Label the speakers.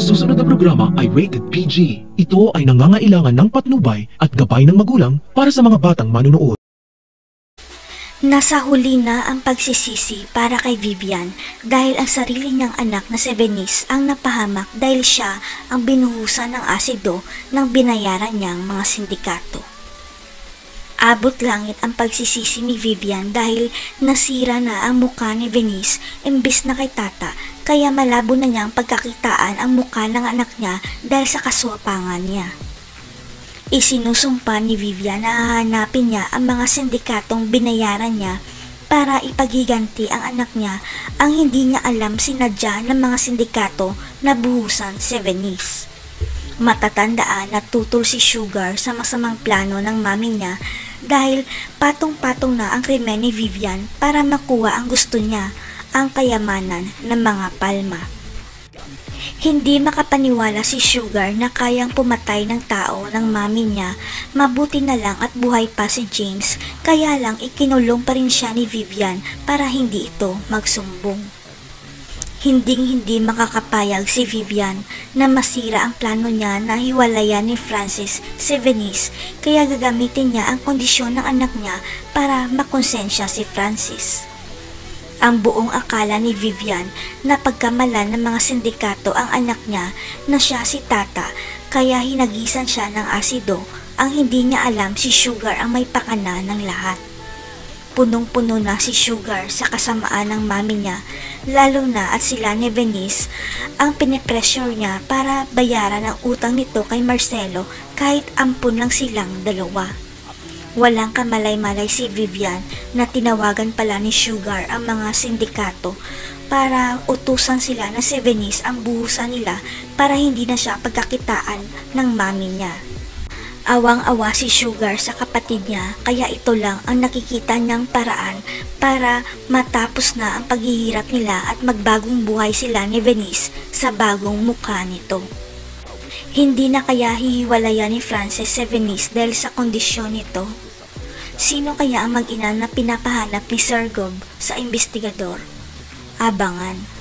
Speaker 1: susunod na programa ay rated PG. Ito ay nangangailangan ng patnubay at gabay ng magulang para sa mga batang manunood.
Speaker 2: Nasa huli na ang pagsisisi para kay Vivian dahil ang sarili niyang anak na si Venice ang napahamak dahil siya ang binuhusan ng asido ng binayaran niyang mga sindikato. Abot langit ang pagsisisi ni Vivian dahil nasira na ang mukha ni Venice imbis na kay tata, kaya malabo na niyang pagkakitaan ang mukha ng anak niya dahil sa kaswapangan niya. Isinusumpa ni Vivian na hahanapin niya ang mga sindikatong binayaran niya para ipaghiganti ang anak niya. Ang hindi niya alam sinadya ng mga sindikato na buhusan si Venice. Matatandaan na tutol si Sugar sa masamang plano ng mami niya dahil patong-patong na ang krimen ni Vivian para makuha ang gusto niya, ang kayamanan ng mga Palma. Hindi makapaniwala si Sugar na kayang pumatay ng tao ng mami niya, mabuti na lang at buhay pa si James, kaya lang ikinulong pa rin siya ni Vivian para hindi ito magsumbong. Hindi makakapayag si Vivian na masira ang plano niya na hiwalayan ni Francis si Venice, kaya gagamitin niya ang kondisyon ng anak niya para makonsensya si Francis. Ang buong akala ni Vivian na pagkamalan ng mga sindikato ang anak niya na siya si tata, kaya hinagisan siya ng asido. Ang hindi niya alam si Sugar ang may pakana ng lahat. Punong-puno na si Sugar sa kasamaan ng mami niya, lalo na at sila ni Venice ang pinipressure niya para bayaran ang utang nito kay Marcelo kahit ampun lang silang dalawa. Walang kamalay-malay si Vivian na tinawagan pala ni Sugar ang mga sindikato para utusan sila na si Venice ang buhusan nila para hindi na siya pagkakitaan ng mami niya. Awang-awa si Sugar sa kapatid niya, kaya ito lang ang nakikita niyang paraan para matapos na ang paghihirap nila at magbagong buhay sila ni Venice sa bagong mukha nito. Hindi na kaya hihiwalayan ni Francis si Venice dahil sa kondisyon nito? Sino kaya ang mag-ina na pinapahanap ni Sir Gob sa investigador? Abangan.